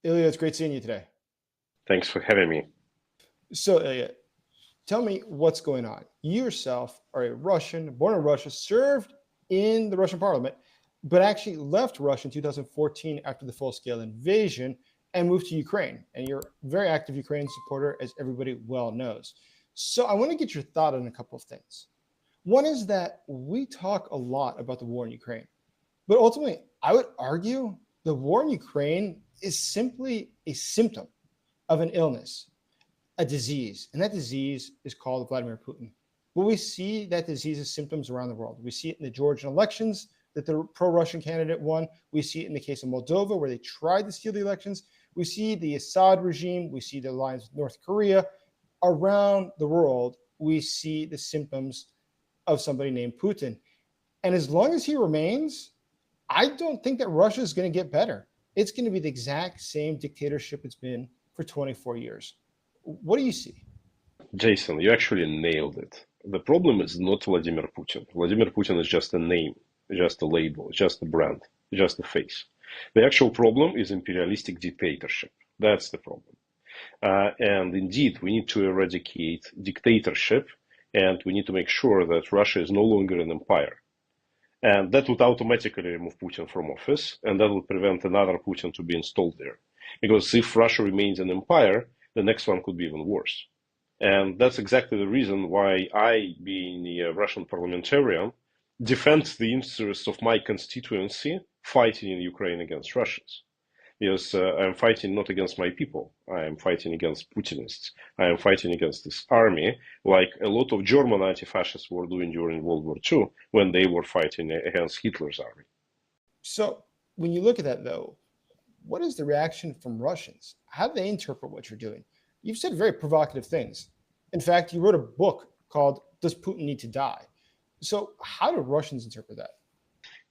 Ilya, it's great seeing you today. Thanks for having me. So, Ilya, tell me what's going on. You yourself are a Russian, born in Russia, served in the Russian parliament, but actually left Russia in 2014 after the full-scale invasion and moved to Ukraine. And you're a very active Ukrainian supporter, as everybody well knows. So I want to get your thought on a couple of things. One is that we talk a lot about the war in Ukraine, but ultimately, I would argue the war in Ukraine is simply a symptom of an illness, a disease, and that disease is called Vladimir Putin. But we see that disease's symptoms around the world. We see it in the Georgian elections that the pro-Russian candidate won. We see it in the case of Moldova, where they tried to steal the elections. We see the Assad regime. We see the alliance with North Korea. Around the world, we see the symptoms of somebody named Putin. And as long as he remains, I don't think that Russia is going to get better. It's going to be the exact same dictatorship it's been for 24 years. What do you see? Jason, you actually nailed it. The problem is not Vladimir Putin. Vladimir Putin is just a name, just a label, just a brand, just a face. The actual problem is imperialistic dictatorship. That's the problem. And indeed, we need to eradicate dictatorship, and we need to make sure that Russia is no longer an empire. And that would automatically remove Putin from office, and that would prevent another Putin to be installed there. Because if Russia remains an empire, the next one could be even worse. And that's exactly the reason why I, being a Russian parliamentarian, defend the interests of my constituency fighting in Ukraine against Russians. Because I'm fighting not against my people, I am fighting against Putinists. I am fighting against this army, like a lot of German anti-fascists were doing during World War II when they were fighting against Hitler's army. So when you look at that, though, what is the reaction from Russians? How do they interpret what you're doing? You've said very provocative things. In fact, you wrote a book called Does Putin Need to Die? So how do Russians interpret that?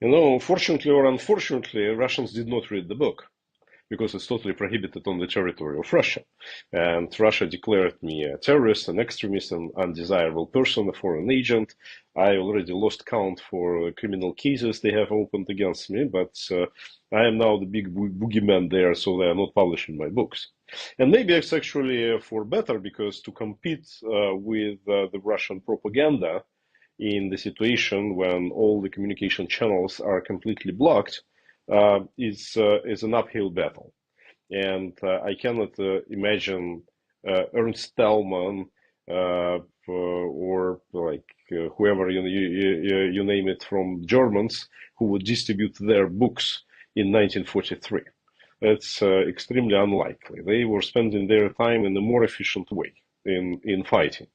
You know, fortunately or unfortunately, Russians did not read the book, because it's totally prohibited on the territory of Russia. And Russia declared me a terrorist, an extremist, an undesirable person, a foreign agent. I already lost count for criminal cases they have opened against me, but I am now the big boogeyman there, so they are not publishing my books. And maybe it's actually for better, because to compete with the Russian propaganda in the situation when all the communication channels are completely blocked, is an uphill battle. And I cannot imagine Ernst Thälmann or like whoever you name it from Germans who would distribute their books in 1943. That's extremely unlikely. They were spending their time in a more efficient way in fighting,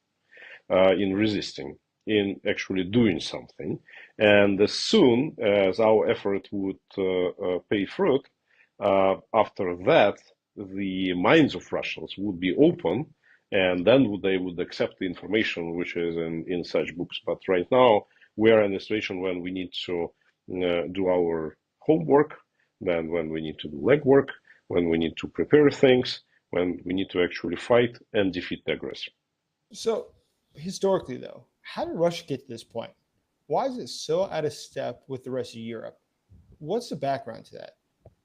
in resisting, in actually doing something. And as soon as our effort would pay fruit, after that, the minds of Russians would be open, and then they would accept the information which is in such books. But right now, we are in a situation when we need to do our homework, then when we need to do legwork, when we need to prepare things, when we need to actually fight and defeat the aggressor. So historically, though, how did Russia get to this point? Why is it so out of step with the rest of Europe? What's the background to that?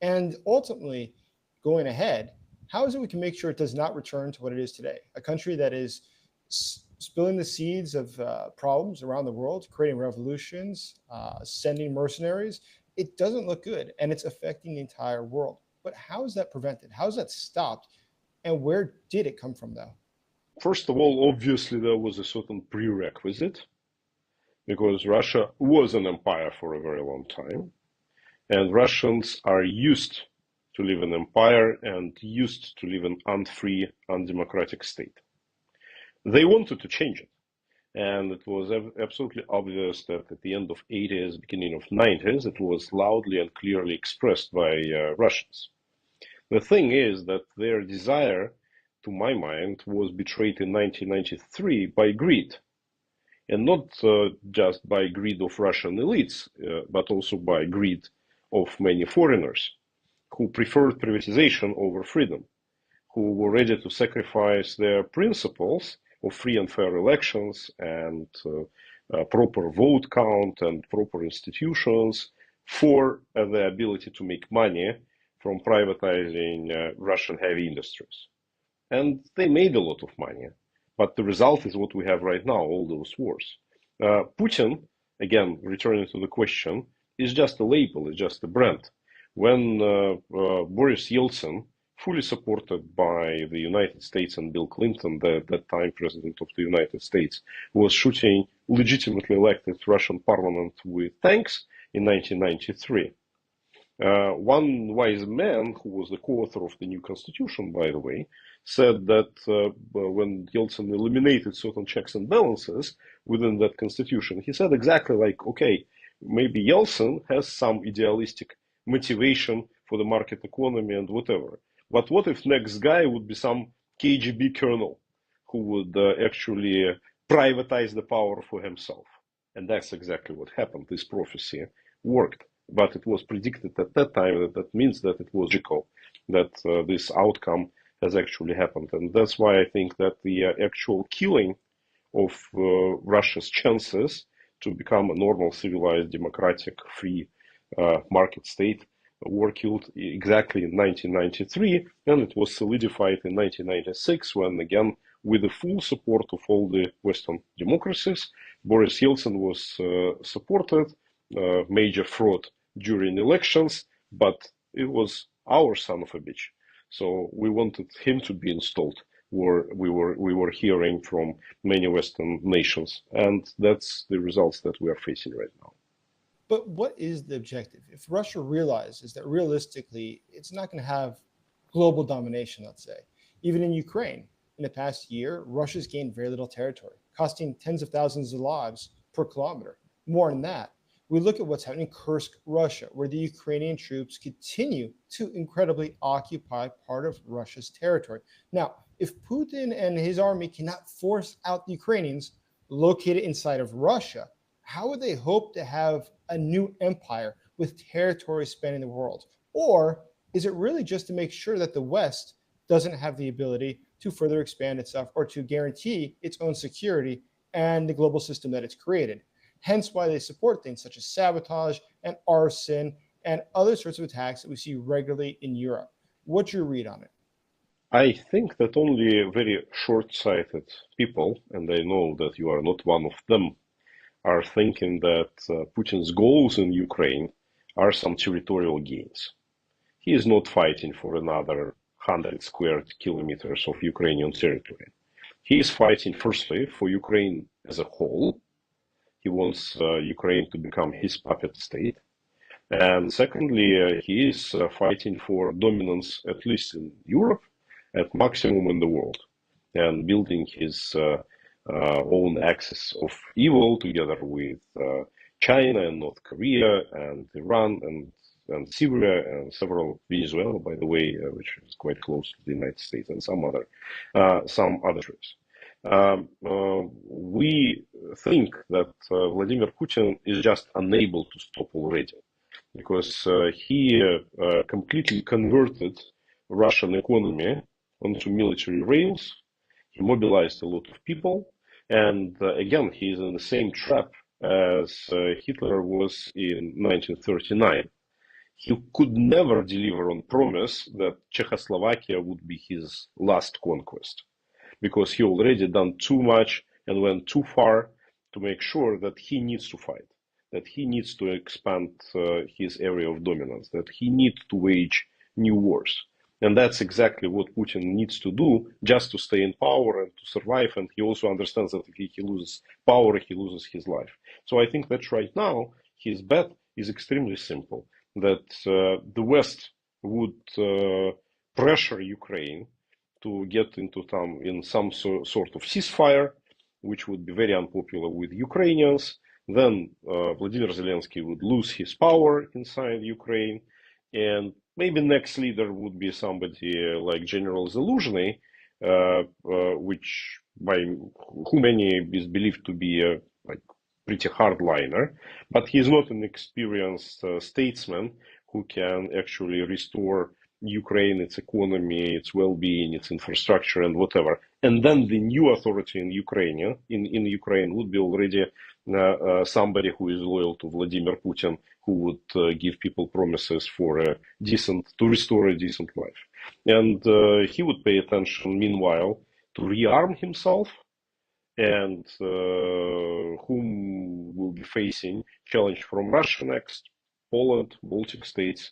And ultimately, going ahead, how is it we can make sure it does not return to what it is today? A country that is spilling the seeds of problems around the world, creating revolutions, sending mercenaries. It doesn't look good, and it's affecting the entire world. But how is that prevented? How is that stopped? And where did it come from, though? First of all, obviously, there was a certain prerequisite, because Russia was an empire for a very long time, and Russians are used to live in empire and used to live in unfree, undemocratic state. They wanted to change it, and it was absolutely obvious that at the end of 80s, beginning of 90s, it was loudly and clearly expressed by Russians. The thing is that their desire, to my mind, was betrayed in 1993 by greed. And not just by greed of Russian elites, but also by greed of many foreigners who preferred privatization over freedom, who were ready to sacrifice their principles of free and fair elections and proper vote count and proper institutions for the ability to make money from privatizing Russian heavy industries. And they made a lot of money. But the result is what we have right now, all those wars. Putin, again, returning to the question, is just a label, is just a brand. When Boris Yeltsin, fully supported by the United States and Bill Clinton, that time president of the United States, was shooting legitimately elected Russian parliament with tanks in 1993. One wise man, who was the co-author of the new constitution, by the way, said that when Yeltsin eliminated certain checks and balances within that constitution, he said exactly like, okay, maybe Yeltsin has some idealistic motivation for the market economy and whatever. But what if next guy would be some KGB colonel who would actually privatize the power for himself? And that's exactly what happened. This prophecy worked. But it was predicted at that time that means that it was logical that this outcome has actually happened. And that's why I think that the actual killing of Russia's chances to become a normal, civilized, democratic, free market state were killed exactly in 1993, and it was solidified in 1996 when, again, with the full support of all the Western democracies, Boris Yeltsin was supported, major fraud during elections, but it was our son of a bitch. So we wanted him to be installed, where we were hearing from many Western nations, and that's the results that we are facing right now. But what is the objective? If Russia realizes that realistically it's not going to have global domination, let's say, even in Ukraine, in the past year, Russia's gained very little territory, costing tens of thousands of lives per kilometer. More than that, we look at what's happening in Kursk, Russia, where the Ukrainian troops continue to incredibly occupy part of Russia's territory. Now, if Putin and his army cannot force out the Ukrainians located inside of Russia, how would they hope to have a new empire with territory spanning the world? Or is it really just to make sure that the West doesn't have the ability to further expand itself or to guarantee its own security and the global system that it's created? Hence why they support things such as sabotage and arson and other sorts of attacks that we see regularly in Europe. What's your read on it? I think that only very short-sighted people, and I know that you are not one of them, are thinking that Putin's goals in Ukraine are some territorial gains. He is not fighting for another 100 square kilometers of Ukrainian territory. He is fighting, firstly, for Ukraine as a whole. He wants Ukraine to become his puppet state. And secondly, he is fighting for dominance, at least in Europe, at maximum in the world, and building his own axis of evil together with China and North Korea and Iran and Syria and several, Venezuela, by the way, which is quite close to the United States, and some other countries. We think that Vladimir Putin is just unable to stop already, because he completely converted Russian economy onto military rails. He mobilized a lot of people, and again, he is in the same trap as Hitler was in 1939. He could never deliver on promise that Czechoslovakia would be his last conquest, because he already done too much and went too far to make sure that he needs to fight, that he needs to expand his area of dominance, that he needs to wage new wars. And that's exactly what Putin needs to do just to stay in power and to survive. And he also understands that if he loses power, he loses his life. So I think that right now, his bet is extremely simple, that the West would pressure Ukraine to get into some sort of ceasefire, which would be very unpopular with Ukrainians. Then Vladimir Zelensky would lose his power inside Ukraine, and maybe next leader would be somebody like General Zaluzhny, which by who many is believed to be a pretty hardliner, but he is not an experienced statesman who can actually restore Ukraine, its economy, its well-being, its infrastructure, and whatever. And then the new authority in Ukraine would be already somebody who is loyal to Vladimir Putin, who would give people promises for to restore a decent life. And he would pay attention, meanwhile, to rearm himself, and whom will be facing challenge from Russia next, Poland, Baltic states,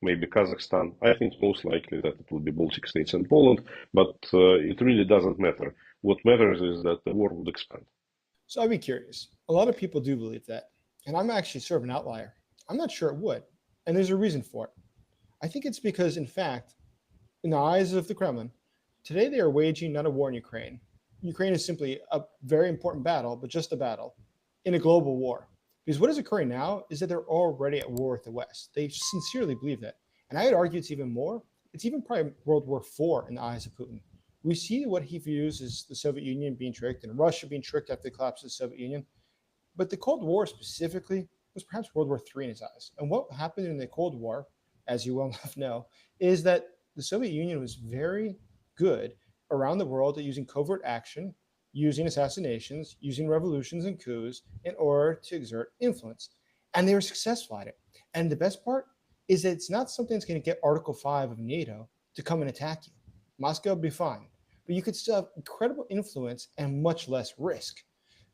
maybe Kazakhstan. I think most likely that it will be Baltic states and Poland, but it really doesn't matter. What matters is that the war would expand. So I'd be curious. A lot of people do believe that. And I'm actually sort of an outlier. I'm not sure it would. And there's a reason for it. I think it's because, in fact, in the eyes of the Kremlin, today they are waging not a war in Ukraine. Ukraine is simply a very important battle, but just a battle in a global war. Because what is occurring now is that they're already at war with the West. They sincerely believe that. And I would argue it's even more. It's even probably World War IV in the eyes of Putin. We see what he views as the Soviet Union being tricked and Russia being tricked after the collapse of the Soviet Union. But the Cold War specifically was perhaps World War III in his eyes. And what happened in the Cold War, as you well enough know, is that the Soviet Union was very good around the world at using covert action, using assassinations, using revolutions and coups in order to exert influence. And they were successful at it. And the best part is that it's not something that's going to get Article 5 of NATO to come and attack you. Moscow would be fine, but you could still have incredible influence and much less risk.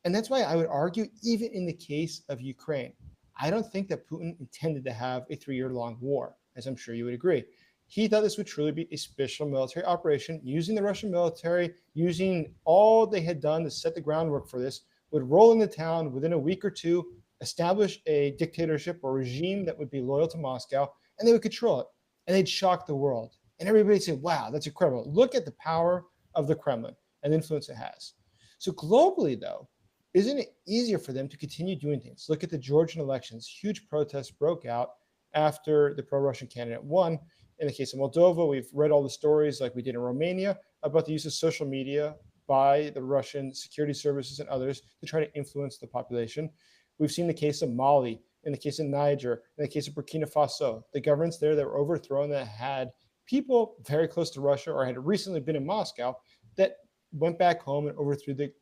And that's why I would argue, even in the case of Ukraine, I don't think that Putin intended to have a 3-year-long war, as I'm sure you would agree. He thought this would truly be a special military operation using the Russian military, using all they had done to set the groundwork for this, would roll into town within a week or two, establish a dictatorship or regime that would be loyal to Moscow, and they would control it. And they'd shock the world. And everybody said, wow, that's incredible. Look at the power of the Kremlin and the influence it has. So globally, though, isn't it easier for them to continue doing things? Look at the Georgian elections. Huge protests broke out after the pro-Russian candidate won. In the case of Moldova, we've read all the stories like we did in Romania about the use of social media by the Russian security services and others to try to influence the population. We've seen the case of Mali, in the case of Niger, in the case of Burkina Faso, the governments there that were overthrown that had people very close to Russia or had recently been in Moscow that went back home and overthrew the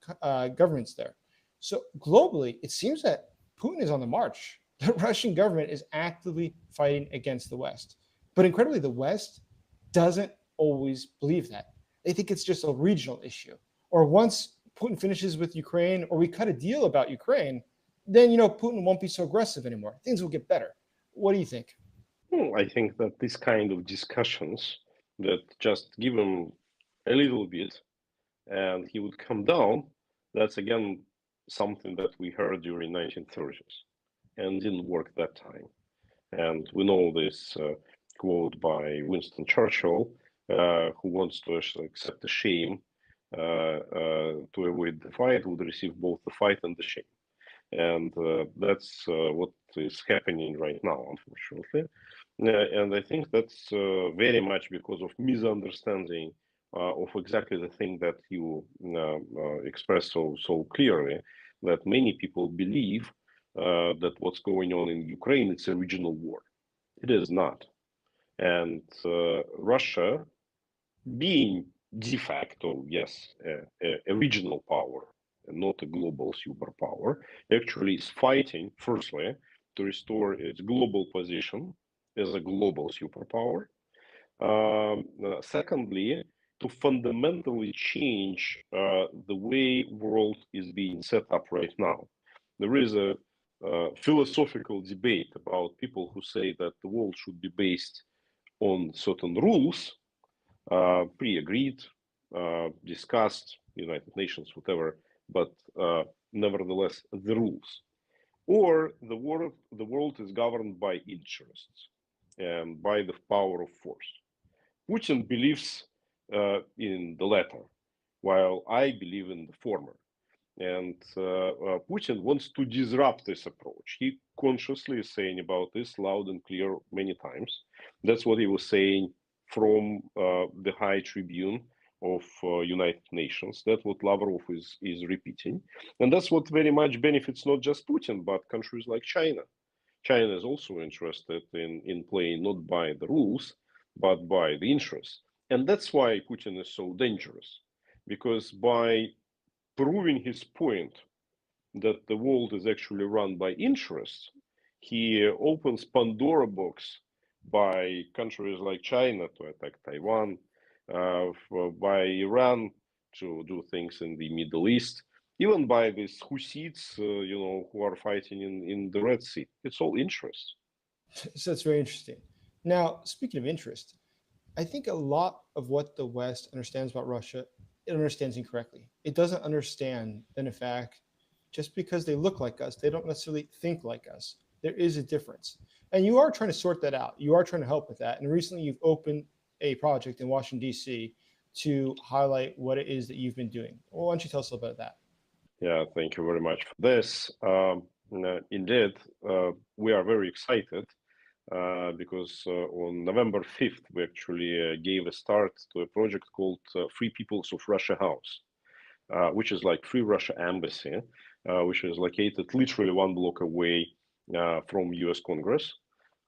governments there. So globally, it seems that Putin is on the march. The Russian government is actively fighting against the West. But incredibly, the West doesn't always believe that. They think it's just a regional issue. Or once Putin finishes with Ukraine, or we cut a deal about Ukraine, then, Putin won't be so aggressive anymore. Things will get better. What do you think? I think that this kind of discussions that just give him a little bit and he would come down, that's again something that we heard during 1930s and didn't work that time. And we know this quote by Winston Churchill, who wants to accept the shame to avoid the fight, would receive both the fight and the shame. And that's what is happening right now, unfortunately. And I think that's very much because of misunderstanding of exactly the thing that you expressed so clearly, that many people believe that what's going on in Ukraine, it's a regional war. It is not. And Russia, being de facto, yes, a regional power, and not a global superpower, actually is fighting, firstly, to restore its global position as a global superpower. Secondly, to fundamentally change the way world is being set up right now. There is a philosophical debate about people who say that the world should be based on certain rules, pre-agreed, discussed, United Nations, whatever, but nevertheless the rules. Or the world is governed by interests and by the power of force. Putin believes in the latter, while I believe in the former. And Putin wants to disrupt this approach. He consciously is saying about this loud and clear many times. That's what he was saying from the High Tribune of United Nations. That's what Lavrov is repeating. And that's what very much benefits not just Putin, but countries like China. China is also interested in playing not by the rules, but by the interests. And that's why Putin is so dangerous, because by proving his point that the world is actually run by interests, he opens Pandora box by countries like China to attack Taiwan, by Iran to do things in the Middle East, even by these Houthis, who are fighting in the Red Sea. It's all interest. So that's very interesting. Now, speaking of interest, I think a lot of what the West understands about Russia, it understands incorrectly. It doesn't understand that, in fact, just because they look like us, they don't necessarily think like us. There is a difference. And you are trying to sort that out. You are trying to help with that. And recently you've opened a project in Washington, D.C. to highlight what it is that you've been doing. Well, why don't you tell us a little bit about that? Yeah, thank you very much for this. Indeed, we are very excited because on November 5th, we actually gave a start to a project called Free Peoples of Russia House, which is like Free Russia Embassy, which is located literally one block away from US Congress.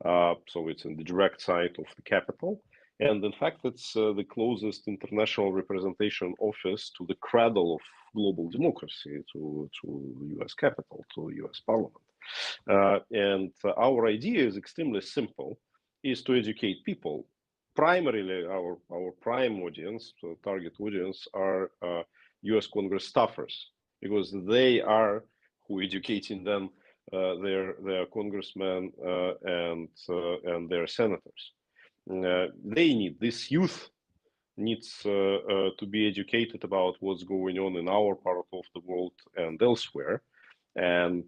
So it's in the direct side of the Capitol. And in fact, it's the closest international representation office to the cradle of global democracy, to US Capitol, to US Parliament. And our idea is extremely simple, is to educate people. Primarily, our prime audience, so target audience, are US Congress staffers, because they are who educating them, their congressmen and their senators. They need, this youth needs to be educated about what's going on in our part of the world and elsewhere. And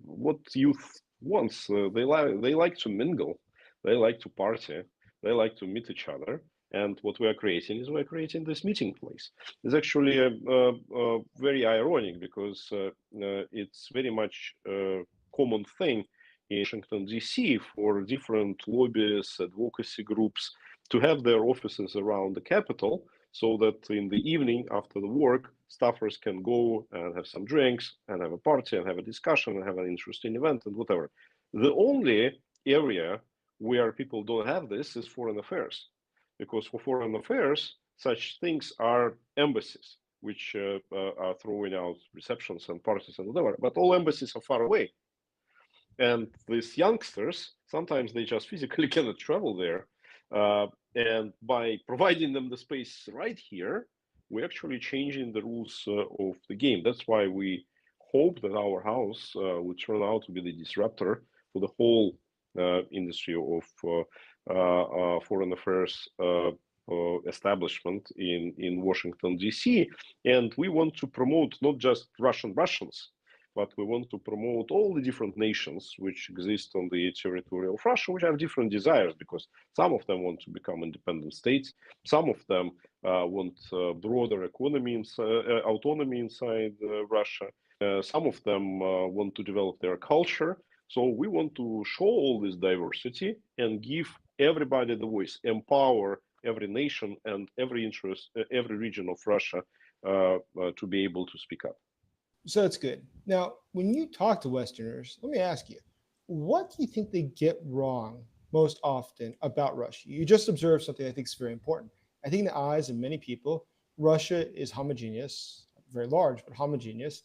what youth wants, they like to mingle, they like to party, they like to meet each other. And what we are creating is we're creating this meeting place. It's actually very ironic because it's very much a common thing in Washington, D.C. for different lobbies, advocacy groups to have their offices around the Capitol, so that in the evening after the work, staffers can go and have some drinks and have a party and have a discussion and have an interesting event and whatever. The only area where people don't have this is foreign affairs, because for foreign affairs, such things are embassies, which are throwing out receptions and parties and whatever. But all embassies are far away. And these youngsters, sometimes they just physically cannot travel there. And by providing them the space right here, we're actually changing the rules of the game. That's why we hope that our house would turn out to be the disruptor for the whole industry of foreign affairs establishment in Washington, D.C. And we want to promote not just Russians, but we want to promote all the different nations which exist on the territory of Russia, which have different desires, because some of them want to become independent states, some of them want broader economy, autonomy inside Russia, some of them want to develop their culture. So we want to show all this diversity and give everybody the voice, empower every nation and every interest, every region of Russia to be able to speak up. So that's good. Now, when you talk to Westerners, let me ask you, what do you think they get wrong most often about Russia? You just observed something I think is very important. I think in the eyes of many people, Russia is homogeneous, very large, but homogeneous,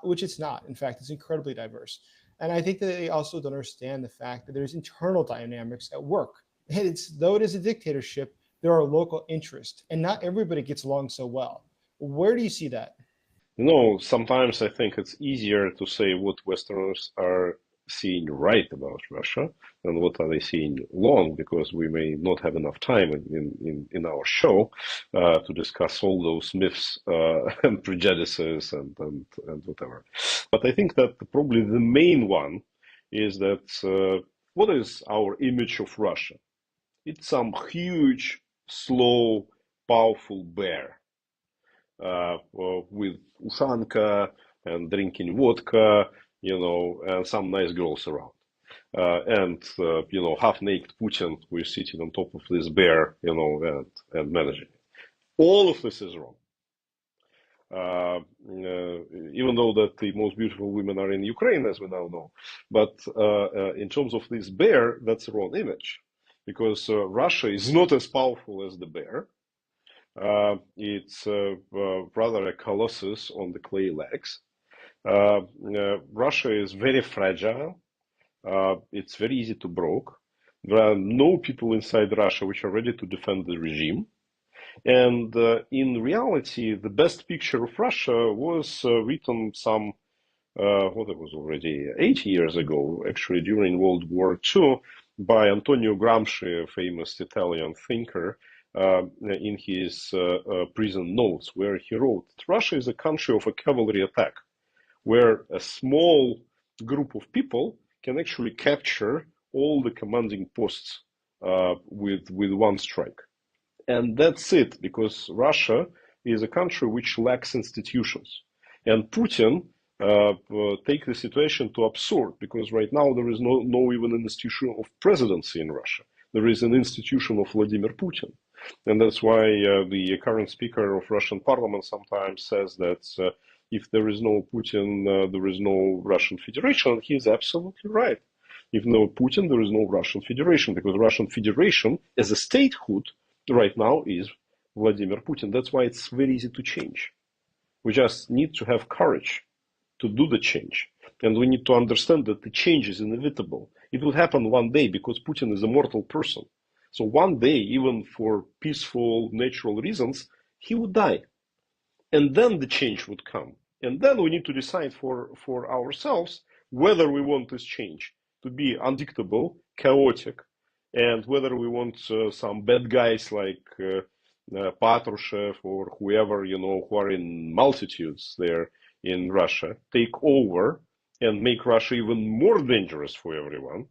which it's not. In fact, it's incredibly diverse. And I think that they also don't understand the fact that there's internal dynamics at work. And it's, though it is a dictatorship, there are local interests, and not everybody gets along so well. Where do you see that? Sometimes I think it's easier to say what Westerners are seeing right about Russia and what are they seeing wrong, because we may not have enough time in our show to discuss all those myths and prejudices and whatever. But I think that probably the main one is that what is our image of Russia? It's some huge, slow, powerful bear with ushanka and drinking vodka, and some nice girls around. And half-naked Putin who is sitting on top of this bear, and managing it. All of this is wrong. Even though that the most beautiful women are in Ukraine, as we now know. But in terms of this bear, that's the wrong image. Because Russia is not as powerful as the bear. It's rather a colossus on the clay legs. Russia is very fragile. It's very easy to broke. There are no people inside Russia which are ready to defend the regime. And in reality, the best picture of Russia was written some, what it was already 8 years ago, actually during World War II, by Antonio Gramsci, a famous Italian thinker, in his prison notes, where he wrote that Russia is a country of a cavalry attack, where a small group of people can actually capture all the commanding posts with one strike. And that's it, because Russia is a country which lacks institutions. And Putin take the situation to absurd, because right now there is no even an institution of presidency in Russia. There is an institution of Vladimir Putin. And that's why the current speaker of Russian parliament sometimes says that if there is no Putin, there is no Russian Federation. And he is absolutely right. If no Putin, there is no Russian Federation, because Russian Federation as a statehood right now is Vladimir Putin. That's why it's very easy to change. We just need to have courage to do the change. And we need to understand that the change is inevitable. It will happen one day, because Putin is a mortal person. So one day, even for peaceful, natural reasons, he would die. And then the change would come. And then we need to decide for ourselves whether we want this change to be unpredictable, chaotic, and whether we want some bad guys like Patrushev or whoever, who are in multitudes there in Russia, take over and make Russia even more dangerous for everyone,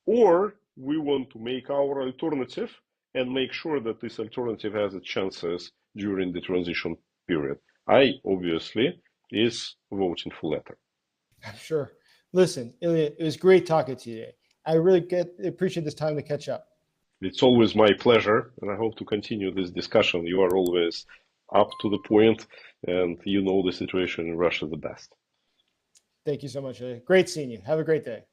or we want to make our alternative and make sure that this alternative has its chances during the transition period. I obviously is voting for latter. Sure. Listen, Ilya, it was great talking to you today. I really appreciate this time to catch up. It's always my pleasure, and I hope to continue this discussion. You are always up to the point, and you know the situation in Russia the best. Thank you so much, Ilya. Great seeing you. Have a great day.